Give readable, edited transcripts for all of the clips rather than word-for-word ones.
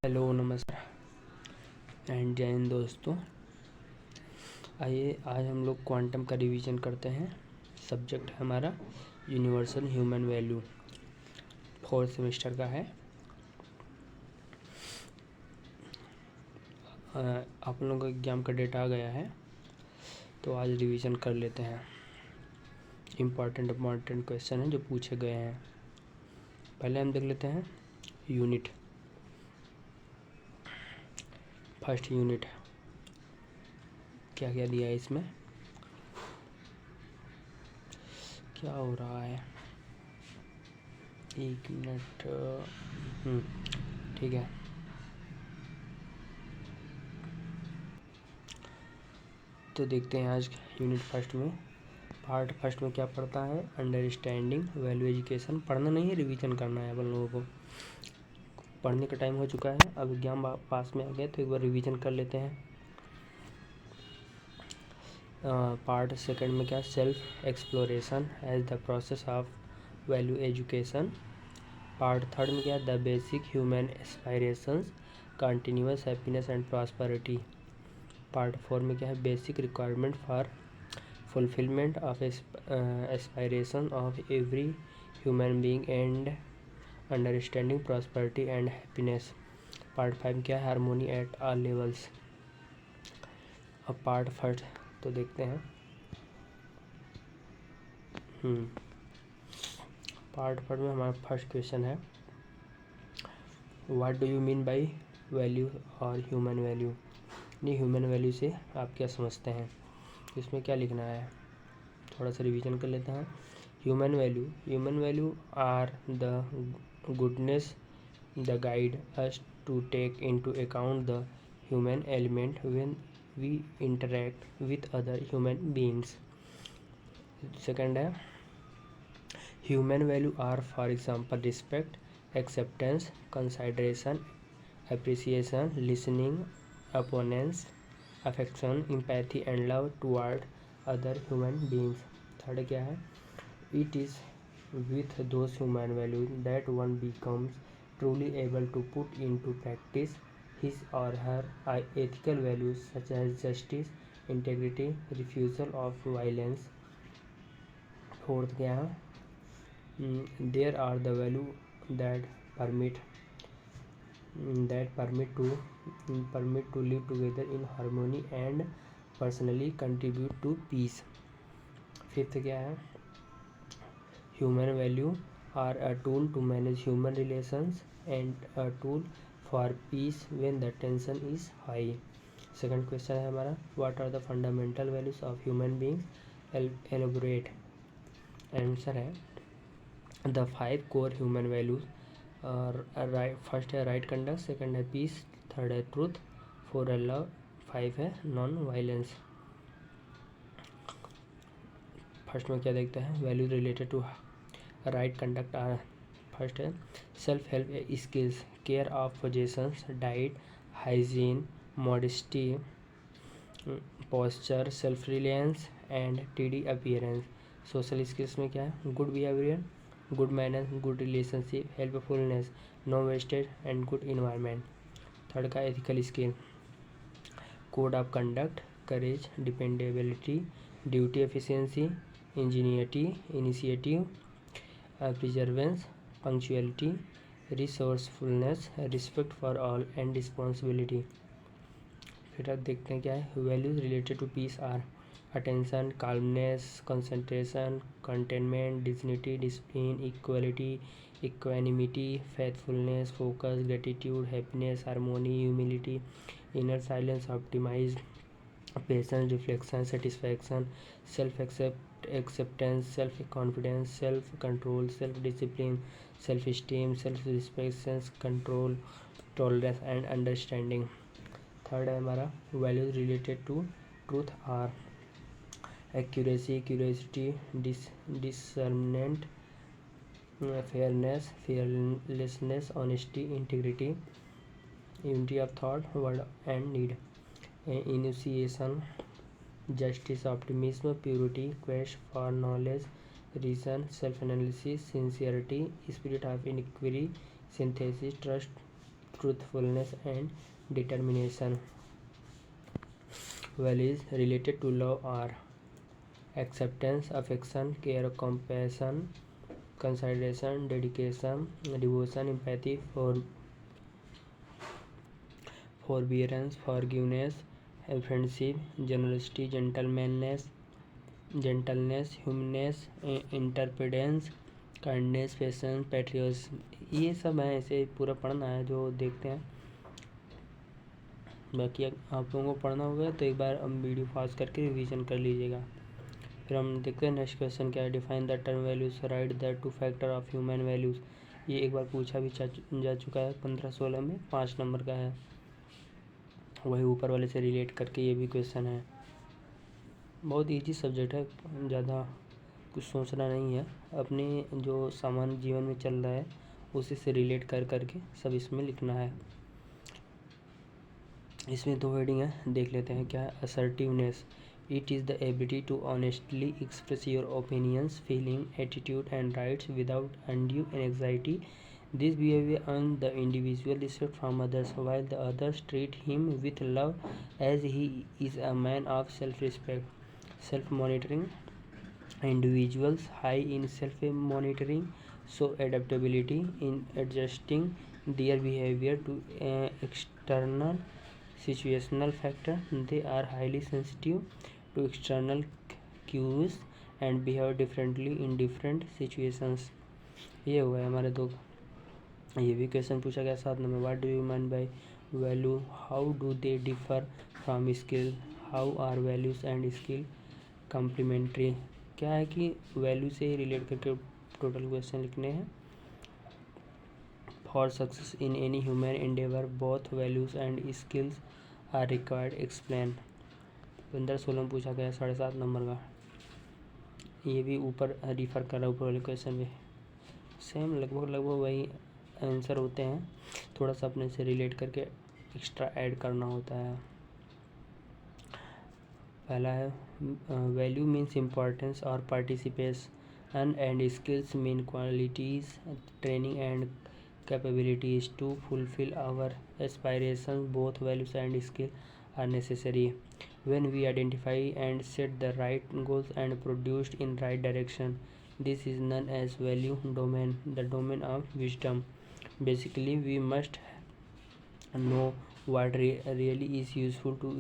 Hello, नमस्कार and जय हिंद दोस्तों। आइए आज हम लोग क्वांटम का रिवीजन करते हैं। सब्जेक्ट है हमारा universal human value, 4th semester का है। आप लोगों का एग्ज़ाम का डेट आ गया है, तो आज रिवीजन कर लेते हैं। इम्पॉर्टेंट क्वेश्चन हैं जो पूछे गए हैं। पहले हम देख लेते हैं यूनिट। फर्स्ट यूनिट क्या क्या दिया है इसमें, क्या हो रहा है, एक मिनट। ठीक है, तो देखते हैं आज यूनिट फर्स्ट में। पार्ट फर्स्ट में क्या पढ़ता है, अंडरस्टैंडिंग वैल्यू एजुकेशन। पढ़ना नहीं है, रिवीजन करना है अपन लोगों को। पढ़ने का टाइम हो चुका है, अब एग्जाम पास में आ गया तो एक बार रिवीजन कर लेते हैं। पार्ट सेकंड में क्या, self exploration as the process of value education. Part third में क्या, the basic human aspirations, continuous happiness and prosperity. Part four में क्या है, basic requirement for fulfilment of aspiration of every human being and understanding prosperity and happiness. Part five क्या है, harmony at all levels. अब part first तो देखते हैं। Part first में हमारा फर्स्ट क्वेश्चन है, what do you mean by value और ह्यूमन वैल्यू। नहीं, ह्यूमन वैल्यू से आप क्या समझते हैं, इसमें क्या लिखना है, थोड़ा सा रिवीजन कर लेते हैं। Human value are the goodness the guide us to take into account the human element when we interact with other human beings. Second है, human value are for example respect, acceptance, consideration, appreciation, listening, openness, affection, empathy and love toward other human beings. Third क्या है, it is with those human values that one becomes truly able to put into practice his or her ethical values such as justice, integrity, refusal of violence. Fourth क्या है, there are the values that permit to live together in harmony and personally contribute to peace. Fifth क्या है, human value are a tool to manage human relations and a tool for peace when the tension is high. Second question है हमारा, what are the fundamental values of human beings, elaborate. Answer है, the 5 core human values first है right conduct, second है peace, third है truth, four है love, five है non violence. First में क्या देखते हैं, values related to right conduct are, first है self help skills, care of possessions, diet, hygiene, modesty, posture, self reliance and tidy appearance. Social skills में क्या है, good behaviour, good manners, good relationship, helpfulness, no wastage and good environment. Third का ethical skill, code of conduct, courage, dependability, duty efficiency, ingenuity, initiative, perseverance, punctuality, resourcefulness, respect for all and responsibility. फिर अब देखते हैं क्या है, values related to peace are attention, calmness, concentration, contentment, dignity, discipline, equality, equanimity, faithfulness, focus, gratitude, happiness, harmony, humility, inner silence, optimise, patience, reflection, satisfaction, self acceptance, self confidence, self control, self discipline, self esteem, self respect, self control, tolerance and understanding. Third है हमारा, values related to truth are accuracy, curiosity, discernment, fairness, fearlessness, honesty, integrity, unity of thought, word and deed, initiation, justice, optimism, purity, quest for knowledge, reason, self-analysis, sincerity, spirit of inquiry, synthesis, trust, truthfulness, and determination. Values related to love are acceptance, affection, care, compassion, consideration, dedication, devotion, empathy, forbearance, forgiveness, friendship, generosity, gentleness, humanness, interdependence, kindness, patience, patriotism, ये सब है। ऐसे पूरा पढ़ना है जो देखते हैं। बाकी आप लोगों को पढ़ना होगा तो एक बार हम वीडियो पॉज करके रिवीजन कर लीजिएगा। फिर हम देखते हैं नेक्स्ट क्वेश्चन क्या है। Define the term values, right the two factor of human values. ये एक बार पूछा भी जा चुका है 15-16 में, 5 नंबर का है। वही ऊपर वाले से रिलेट करके ये भी क्वेश्चन है। बहुत ईजी सब्जेक्ट है, ज़्यादा कुछ सोचना नहीं है। अपने जो सामान्य जीवन में चल रहा है उसी से रिलेट कर करके सब इसमें लिखना है। इसमें 2 हेडिंग है, देख लेते हैं क्या है। Assertiveness, it is the ability to honestly express your opinions, feeling, attitude and rights without undue anxiety. This behavior earns the individual respect from others, while the others treat him with love as he is a man of self-respect. Self-monitoring, individuals high in self-monitoring show adaptability in adjusting their behavior to external situational factor. They are highly sensitive to external cues and behave differently in different situations. ये हुआ है हमारे 2। ये भी question पूछा गया 7 नंबर। What do you mean by value, how do they differ from skill, how are values and skill complementary. क्या है कि वैल्यू से ही रिलेट करके टोटल क्वेश्चन लिखने हैं। For success in any human endeavour both values and skills are required, explain. 15-16 में पूछा गया 7.5 नंबर का। ये भी ऊपर रिफर कर रहा है, ऊपर वाले क्वेश्चन में सेम लगभग वही आंसर होते हैं, थोड़ा सा अपने से रिलेट करके एक्स्ट्रा ऐड करना होता है। पहला है वैल्यू मीन्स इम्पोर्टेंस और participation and skills mean qualities, training and capabilities to fulfil our aspirations. Both values and skill are necessary when we identify and set the right goals and produced in right direction. This is known as value domain, the domain of wisdom. Basically, we must know what really is useful to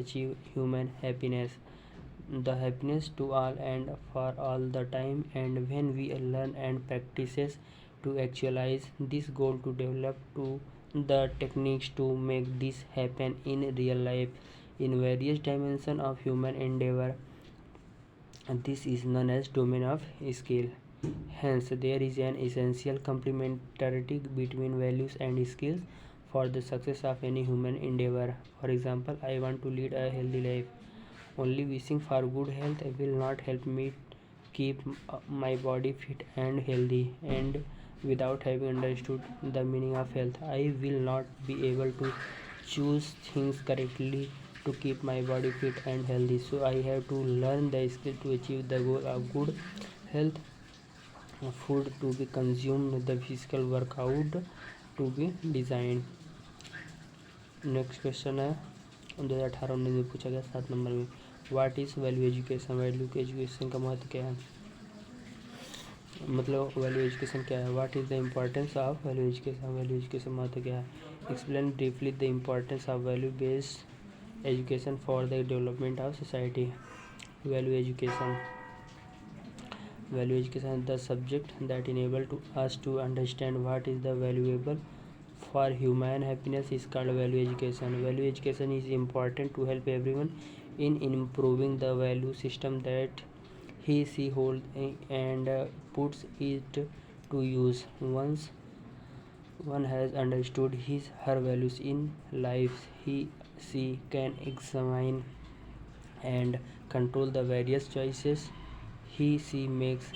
achieve human happiness, the happiness to all and for all the time. And when we learn and practices to actualize this goal, to develop to the techniques to make this happen in real life in various dimensions of human endeavor, this is known as domain of skill. Hence, there is an essential complementarity between values and skills for the success of any human endeavor. For example, I want to lead a healthy life. Only wishing for good health will not help me keep my body fit and healthy. And without having understood the meaning of health, I will not be able to choose things correctly to keep my body fit and healthy. So I have to learn the skill to achieve the goal of good health, food to be consumed, the physical workout to be designed. Next question है 2018-19 में पूछा गया 7 number में। What is value education, value education का महत्व क्या है, मतलब वैल्यू एजुकेशन क्या है। What is the importance of value education, value education महत्व क्या है। Explain briefly the importance of value based education for the development of society. Value education is the subject that enable to us to understand what is the valuable for human happiness is called value education. Value education is important to help everyone in improving the value system that he she holds and puts it to use. Once one has understood his her values in life, she can examine and control the various choices she makes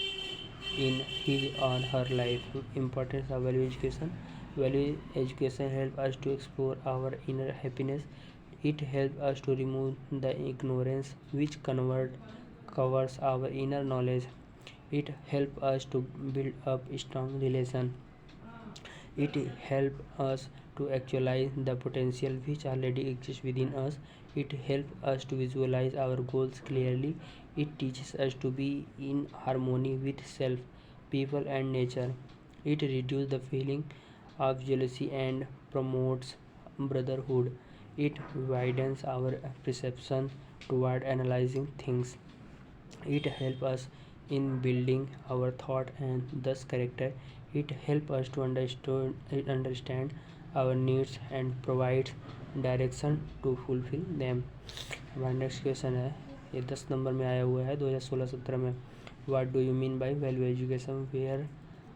in his or her life. Importance of value education. Value education helps us to explore our inner happiness. It helps us to remove the ignorance which covers our inner knowledge. It helps us to build up strong relation. It helps us to actualize the potential which already exists within us. It helps us to visualize our goals clearly. It teaches us to be in harmony with self, people, and nature. It reduces the feeling of jealousy and promotes brotherhood. It widens our perception toward analyzing things. It helps us in building our thought and thus character. It helps us to understand our needs and provides direction to fulfil them. हमारा next question है, ये 10 number में आया हुआ है 2016-17 में। What do you mean by value education, where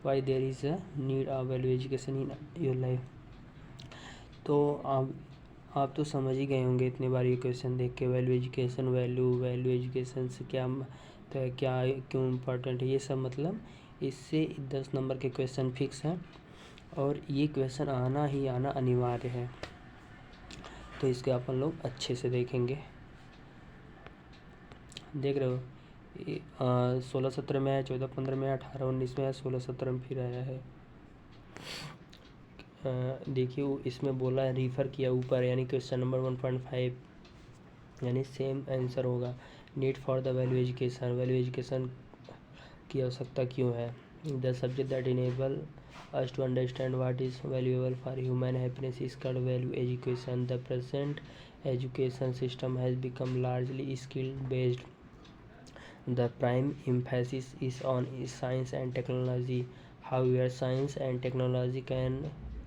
why there is a need of value education in your life. तो आप तो समझ ही गए होंगे इतने बार ये क्वेश्चन देख के, वैल्यू एजुकेशन, वैल्यू एजुकेशन से क्या तो क्या क्यों इम्पोर्टेंट है, ये सब मतलब इससे 10 नंबर के क्वेश्चन फिक्स हैं और ये क्वेश्चन आना ही आना अनिवार्य है। तो इसके अपन लोग अच्छे से देखेंगे। देख रहे हो 16-17 में आया, 14-15 में आया, 18-19 में आया, 16-17 में फिर आया है। देखिए इसमें बोला है, रिफ़र किया ऊपर, यानी क्वेश्चन नंबर 1.5 यानी सेम आंसर होगा। Need for the value education की आवश्यकता क्यों है। The subject that enable us to understand what is valuable for human happiness is called value education. The present education system has become largely skill based. The prime emphasis is on science and technology. However, science and technology can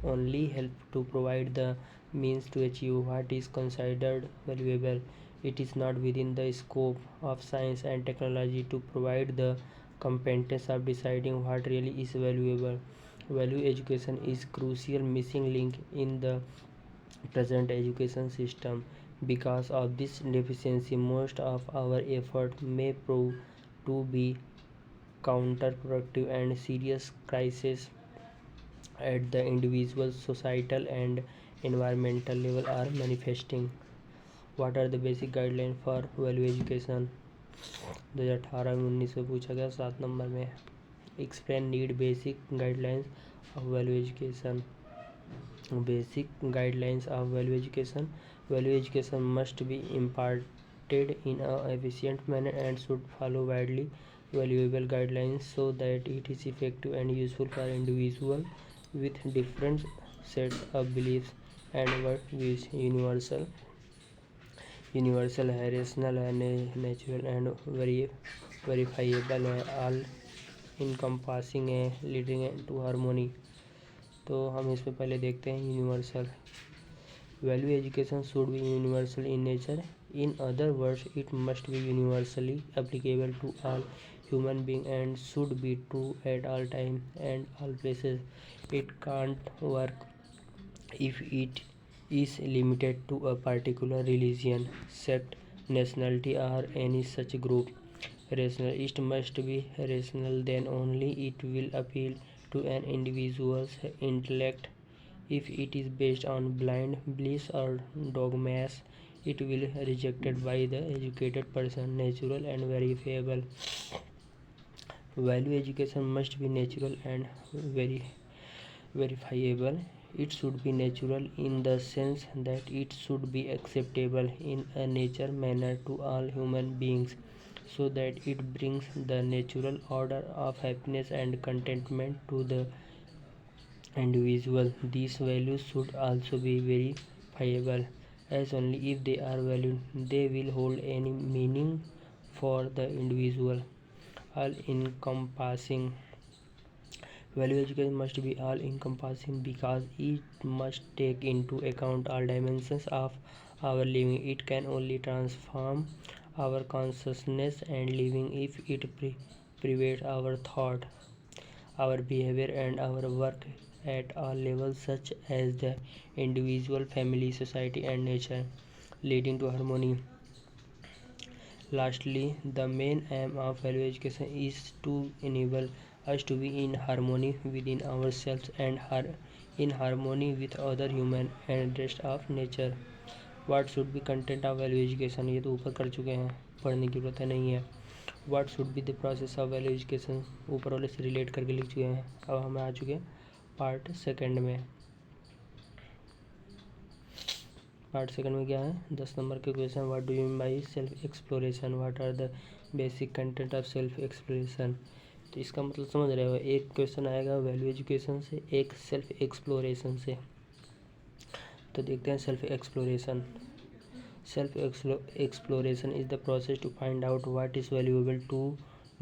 only help to provide the means to achieve what is considered valuable. It is not within the scope of science and technology to provide the competence of deciding what really is valuable. Value education is crucial missing link in the present education system. Because of this deficiency, most of our effort may prove to be counterproductive and serious crises at the individual, societal and environmental level are manifesting. What are the basic guidelines for value education? 2018-19 में पूछा गया 7 number में। Explain need basic guidelines of value education. Basic guidelines of value education must be imparted in a efficient manner and should follow widely valuable guidelines so that it is effective and useful for individual with different sets of beliefs and worldviews. Universal है, rational है, natural and verifiable है, all encompassing है, leading to harmony. तो हम इसमें पहले देखते हैं universal. Value education should be universal in nature, in other words it must be universally applicable to all human being and should be true at all time and all places. It can't work if it is limited to a particular religion, sect, nationality or any such group. Rationalist must be rational, then only it will appeal to an individual's intellect. If it is based on blind beliefs or dogmas, it will be rejected by the educated person. Natural and verifiable. Value education must be natural and verifiable. It should be natural in the sense that it should be acceptable in a nature manner to all human beings, so that it brings the natural order of happiness and contentment to the individual. These values should also be verifiable, as only if they are valued they will hold any meaning for the individual. All encompassing. Value education must be all encompassing because it must take into account all dimensions of our living. It can only transform our consciousness and living if it pervades our thought, our behavior and our work at all levels, such as the individual, family, society and nature, leading to harmony. Lastly, the main aim of value education is to enable us to be in harmony within ourselves and in harmony with other human and rest of nature. What should be content of value education? ये तो ऊपर कर चुके हैं, पढ़ने की जरूरत नहीं है। What should be the process of value education? ऊपर वाले से रिलेट करके लिख चुके हैं। अब हम आ चुके हैं पार्ट सेकंड में। पार्ट सेकंड में क्या है, 10 नंबर के question, what do you mean by self exploration, what are the basic content of self exploration. तो इसका मतलब समझ रहे हो, एक क्वेश्चन आएगा वैल्यू एजुकेशन से, एक सेल्फ एक्सप्लोरेशन से। तो देखते हैं self exploration. Self exploration is the process to find out what is valuable to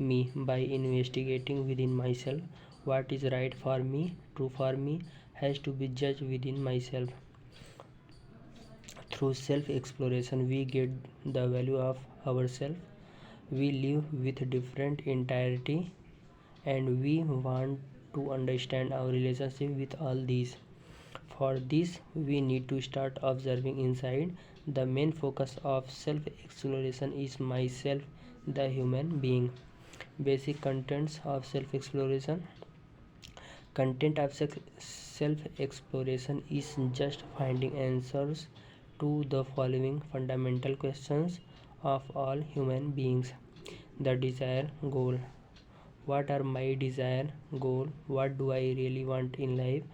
me by investigating within myself. What is right for me, true for me, has to be judged within myself. Through self exploration we get the value of ourselves. We live with different entirety and we want to understand our relationship with all these. For this we need to start observing inside. The main focus of self exploration is myself, the human being. Basic contents of self exploration. Content of self exploration is just finding answers to the following fundamental questions of all human beings. The desire, goal. What are my desire, goal? What do I really want in life?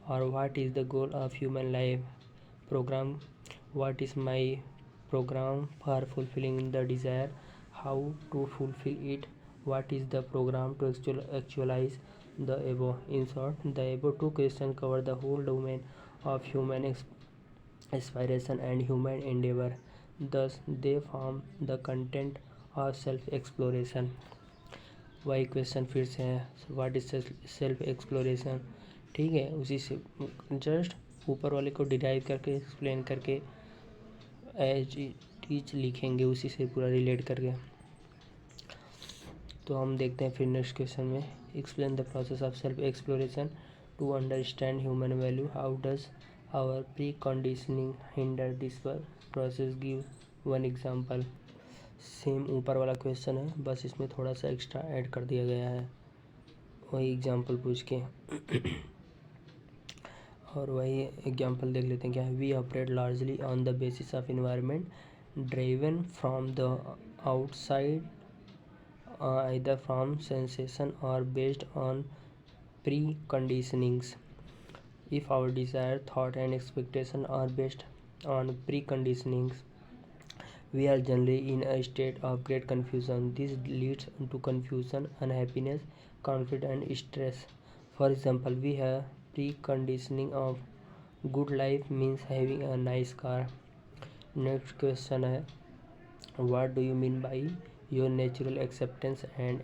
Or what is the goal of human life? Program. What is my program for fulfilling the desire? How to fulfill it? What is the program to actualize the above? In short, the above two questions cover the whole domain of human aspiration and human endeavor. Thus, they form the content of self-exploration. वही question फिर से है, what is self exploration. ठीक है, उसी से just ऊपर वाले को डिराइव करके एक्सप्लेन करके एज इट इज लिखेंगे, उसी से पूरा रिलेट करके। तो हम देखते हैं फिर नेक्स्ट क्वेश्चन में, explain the process of self exploration to understand human value, how does our pre conditioning hinder this process, give one example. Same ऊपर वाला क्वेश्चन है, बस इसमें थोड़ा सा एक्स्ट्रा ऐड कर दिया गया है, वही एग्जाम्पल पूछ के। और वही एग्जाम्पल देख लेते हैं क्या है। We operate largely on the basis of environment driven from the outside, either from sensation or based on preconditionings. If our desire, thought and expectation are based on preconditionings, we are generally in a state of great confusion. This leads to confusion, unhappiness, conflict and stress. For example, we have preconditioning of good life means having a nice car. Next question है, what do you mean by your natural acceptance and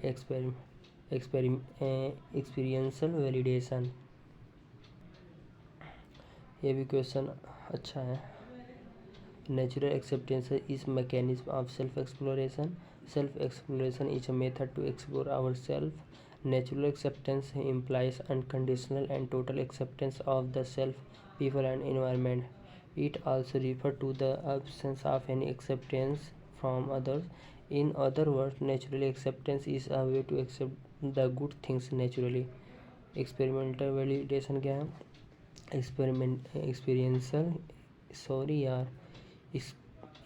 experiential validation। ये भी question अच्छा है। Natural acceptance is mechanism of self exploration. Self exploration is a method to explore our self. Natural acceptance implies unconditional and total acceptance of the self, people and environment. It also refers to the absence of any acceptance from others. In other words, natural acceptance is a way to accept the good things naturally. Experimental validation क्या है, experiential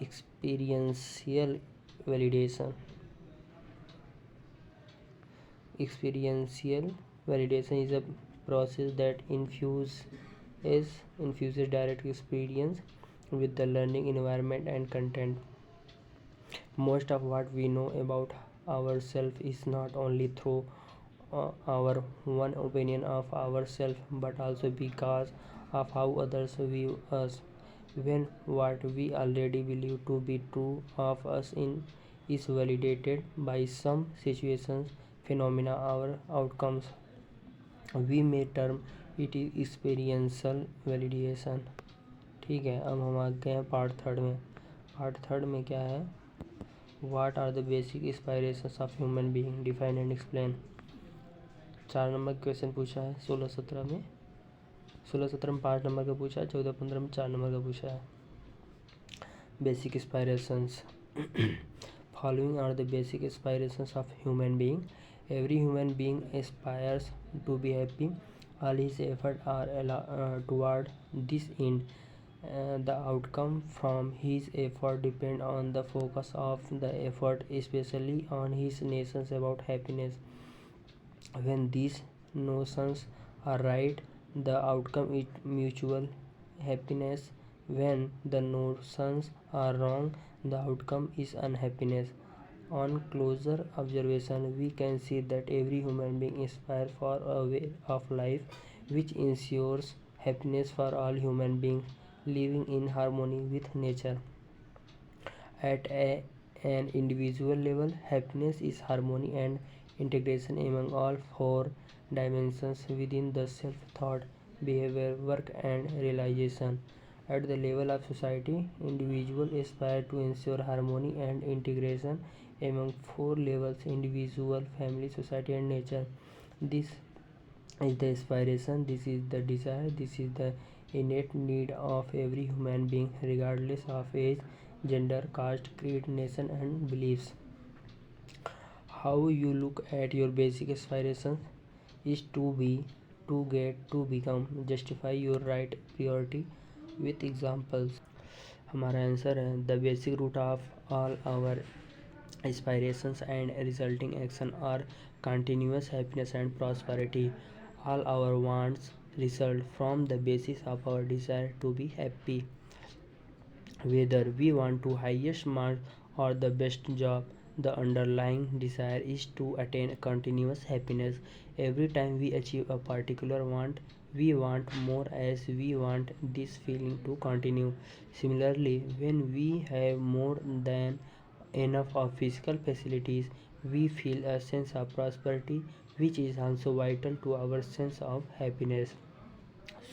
experiential validation. Experiential validation is a process that infuses direct experience with the learning environment and content. Most of what we know about ourselves is not only through our one opinion of ourselves, but also because of how others view us. When what we already believe to be true of us is validated by some situations, phenomena or outcomes, we may term it is experiential validation। ठीक है, अब हम आ गए हैं part third में। Part third में क्या है, what are the basic aspirations of human being, define and explain. 4 number question पूछा है 16-17 में। 16-17 में 5 नंबर का पूछा है, 14-15 में 4 नंबर का पूछा है। Basic aspirations. Following are the basic aspirations of human being. Every human being aspires to be happy. All his efforts are toward this end. The outcome from his effort depend on the focus of the effort, especially on his notions about happiness. When these notions are right, the outcome is mutual happiness. When the notions are wrong, the outcome is unhappiness. On closer observation, we can see that every human being aspires for a way of life which ensures happiness for all human beings living in harmony with nature. At an individual level, happiness is harmony and integration among all four dimensions within the self thought, behavior, work, and realization. At the level of society, individuals aspire to ensure harmony and integration among four levels: individual, family, society, and nature. This is the aspiration, this is the desire, this is the innate need of every human being, regardless of age, gender, caste, creed, nation, and beliefs. How you look at your basic aspirations is to be, to get, to become. Justify your right priority with examples. हमारा answer है the basic root of all our aspirations and resulting action are continuous happiness and prosperity. All our wants result from the basis of our desire to be happy. Whether we want to highest mark or the best job, the underlying desire is to attain continuous happiness. Every time we achieve a particular want, we want more as we want this feeling to continue. Similarly, when we have more than enough of physical facilities, we feel a sense of prosperity, which is also vital to our sense of happiness.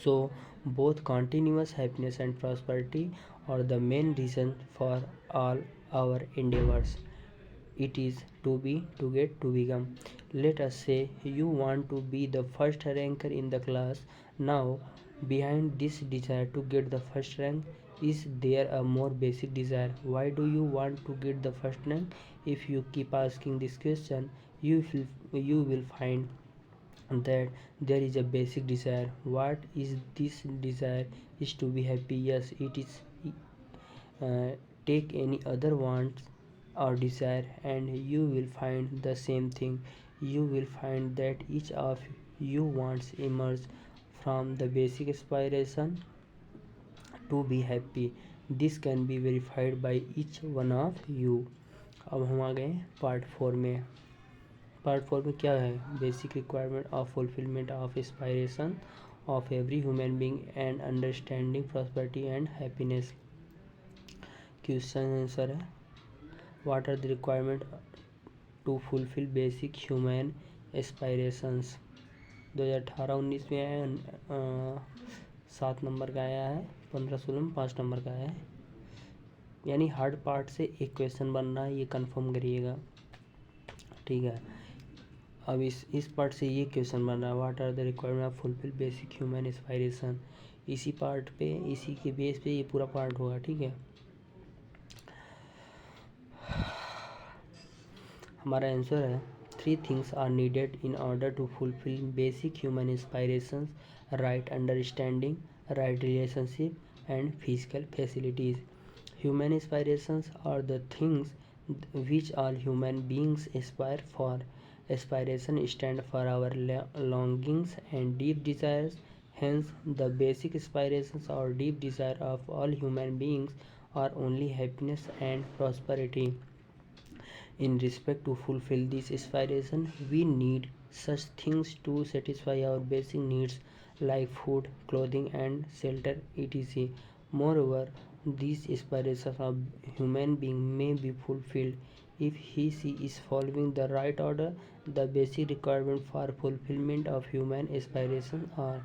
So, both continuous happiness and prosperity are the main reason for all our endeavors. It is to be, to get, to become. Let us say you want to be the first ranker in the class. Now, behind this desire to get the first rank, is there a more basic desire? Why do you want to get the first rank? If you keep asking this question, you will find that there is a basic desire. What is this desire? Is to be happy. Yes, it is. uh, take any other want or desire and you will find the same thing. You will find that each of you wants emerge from the basic aspiration to be happy. This can be verified by each one of you. अब हम आ गए part 4 में. Part 4 में क्या है? Basic requirement of fulfilment of aspiration of every human being and understanding prosperity and happiness. Question answer है what are the requirement to fulfil basic human aspirations. 2018-19 में आया है, 7 नंबर का आया है, 15-16 में 5 नंबर का आया है. यानी हार्ड पार्ट से एक क्वेश्चन बन रहा है, ये कंफर्म करिएगा. ठीक है. अब इस पार्ट से ये क्वेश्चन बन रहा है what are the requirement of fulfil basic human aspiration. इसी पार्ट पे, इसी के बेस पे ये पूरा पार्ट होगा. ठीक है. हमारा आंसर है 3 things are needed in order to fulfil basic human aspirations: right understanding, right relationship and physical facilities. Human aspirations are the things which all human beings aspire for. Aspiration stand for our longings and deep desires. Hence, the basic aspirations or deep desire of all human beings are only happiness and prosperity. In respect to fulfill this aspiration, we need such things to satisfy our basic needs like food, clothing, and shelter, etc. Moreover, these aspirations of human being may be fulfilled if he/she is following the right order. The basic requirement for fulfillment of human aspirations are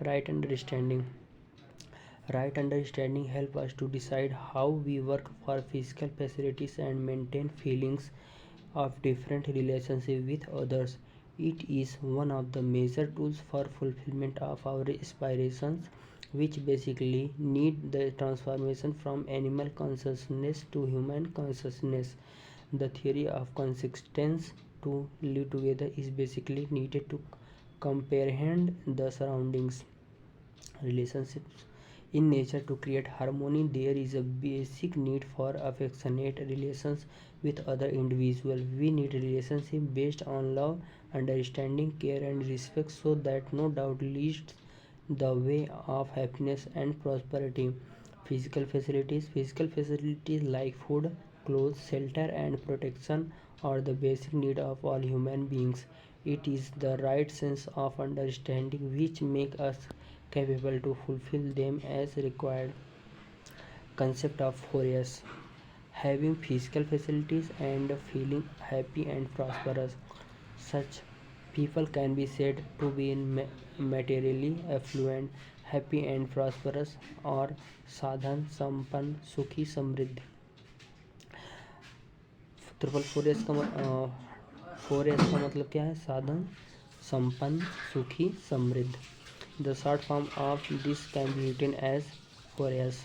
right understanding. Right understanding helps us to decide how we work for physical facilities and maintain feelings of different relationship with others. It is one of the major tools for fulfillment of our aspirations, which basically need the transformation from animal consciousness to human consciousness. The theory of coexistence to live together is basically needed to comprehend the surroundings, relationships in nature to create harmony. There is a basic need for affectionate relations with other individuals. We need relationship based on love, understanding, care, and respect so that no doubt leads the way of happiness and prosperity. Physical facilities like food, clothes, shelter and protection are the basic need of all human beings. It is the right sense of understanding which make us capable to fulfill them as required. Concept of 4S: having physical facilities and feeling happy and prosperous. Such people can be said to be materially affluent, happy and prosperous, or साधन संपन्न, सुखी, समृद्ध. 4S का मतलब क्या है? साधन संपन्न, सुखी, समृद्ध. The short form of this can be written as 4S.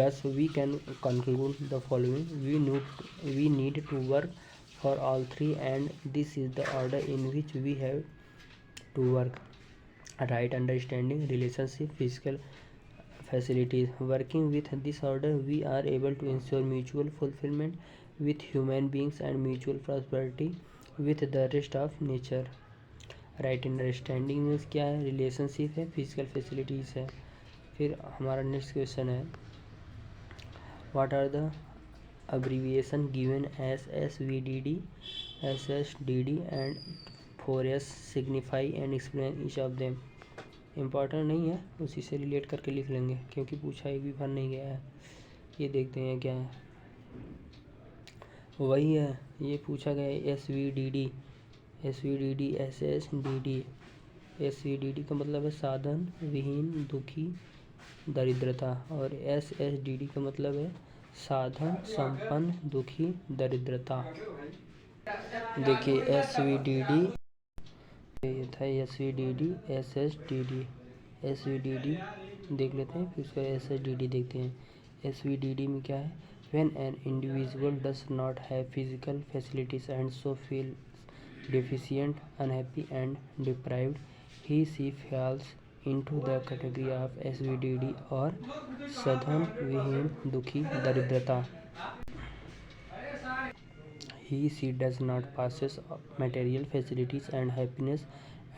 Thus, we can conclude the following: we need to work for all three, and this is the order in which we have to work. Right understanding, relationship, physical facilities. Working with this order, we are able to ensure mutual fulfillment with human beings and mutual prosperity with the rest of nature. Right understanding means क्या है? Relationship है, physical facilities है. फिर हमारा next question है, what are the abbreviation given as SVDD, SSDD and 4S signify and explain each of them. Important नहीं है, उसी से रिलेट करके लिख लेंगे क्योंकि पूछा एक भी बार नहीं गया है. ये देखते हैं क्या है. वही है, ये पूछा गया है SVDD, SSDD. SVDD का मतलब है साधन विहीन, दुखी, दरिद्रता, और SSDD का मतलब है साधन संपन्न, दुखी, दरिद्रता. देखिए SVDD, ये था SVDD, SSDD. SVDD देख लेते हैं, फिर उसका SSDD देखते हैं. SVDD में क्या है? When an individual does not have physical facilities and so feels deficient, unhappy and deprived, he/she falls into the category of SVDD और साधन विहीन, दुखी, दरिद्रता. He/she does not possess material facilities and happiness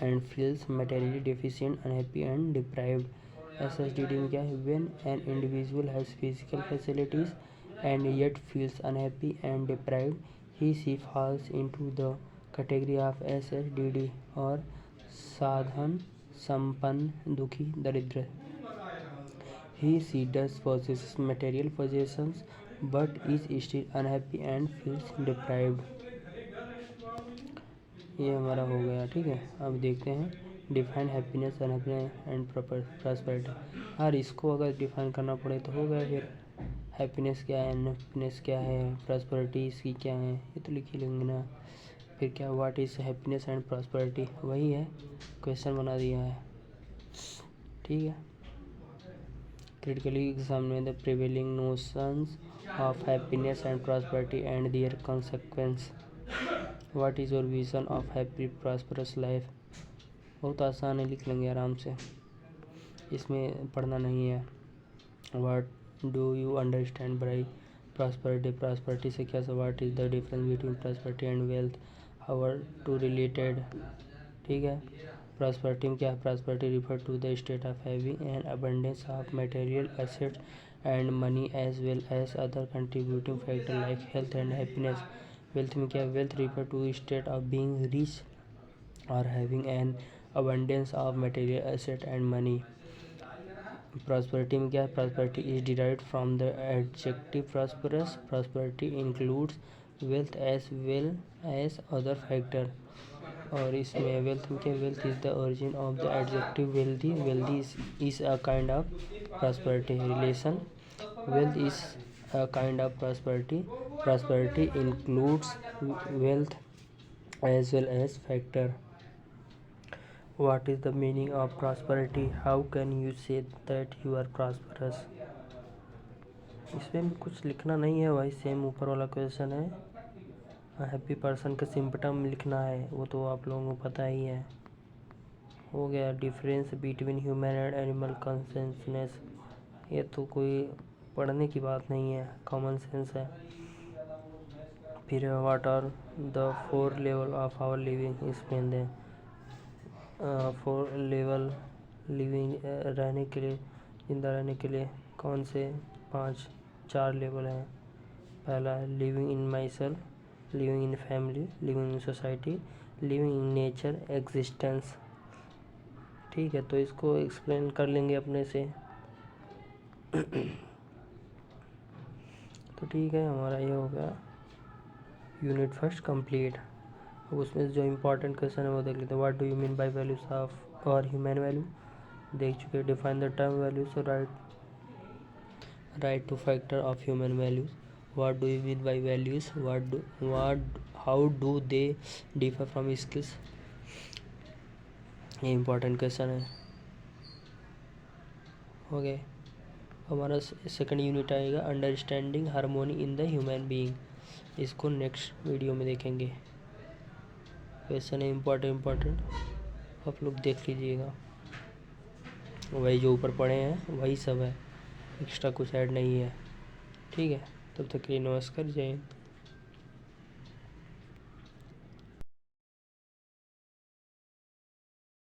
and feels materially deficient, unhappy and deprived. SSDD में क्या है? When an individual has physical facilities and yet feels unhappy and deprived, he/she falls into the category of SSDD और साधन संपन्न, दुखी, दरिद्र. He/she does possess material possessions but is still unhappy and feels deprived. ये हमारा हो गया. ठीक है, अब देखते हैं define happiness, unhappiness and prosperity. यार इसको अगर डिफाइन करना पड़े तो हो गया. फिर हैप्पीनेस क्या है, अनहैप्पीनेस क्या है, प्रॉस्पेरिटी इसकी क्या है, ये तो लिख ही लेंगे ना. फिर क्या, what is happiness and prosperity, वही है, क्वेश्चन बना दिया है. ठीक है. Critically examine the prevailing notions of happiness and prosperity and their consequence. What is your vision of happy prosperous life? बहुत आसान है, लिख लेंगे आराम से, इसमें पढ़ना नहीं है. What do you understand by prosperity? Prosperity से क्या, what is the difference between prosperity and wealth? How are two related? ठीक है. Prosperity में क्या है? Prosperity refer to the state of having an abundance of material assets and money as well as other contributing factors like health and happiness. Wealth में क्या है? Wealth refer to state of being rich or having an abundance of material assets and money. Prosperity में क्या है? Prosperity is derived from the adjective prosperous. Prosperity includes wealth as well as other factors. और इसमें wealth में क्या, wealth is the origin of the adjective wealthy. Wealthy is a kind of prosperity. Relation, wealth is a kind of prosperity. Prosperity includes wealth as well as factor. What is the meaning of prosperity? How can you say that you are prosperous? इसमें कुछ लिखना नहीं है, वही same ऊपर वाला question है. Happy person का सिम्पटम लिखना है, वो तो आप लोगों को पता ही है. हो गया. Difference between human and animal consciousness, ये तो कोई पढ़ने की बात नहीं है, कॉमन सेंस है. फिर what are the 4 level of our living, इसमें 4 लेवल लिविंग रहने के लिए, जिंदा रहने के लिए कौन से 4 लेवल हैं। पहला है living in my self, living in family, living in society, living in nature, existence. ठीक है, तो इसको एक्सप्लेन कर लेंगे अपने से। तो ठीक है, हमारा ये हो गया यूनिट फर्स्ट कंप्लीट। अब उसमें जो इम्पोर्टेंट क्वेश्चन है वो देख लेते हैं। What do you mean by values of और ह्यूमन वैल्यू देख चुके हैं। Define the term values, so right two factor of human values. What do you mean by values, how do they differ from skills, ये important question है। Okay, हमारा second unit आएगा understanding harmony in the human being. इसको next video में देखेंगे। Question है important, आप लोग देख लीजिएगा। वही जो ऊपर पढ़े हैं वही सब है, एक्स्ट्रा कुछ ऐड नहीं है। ठीक है, तब तक के लिए नमस्कार, जय हिंद।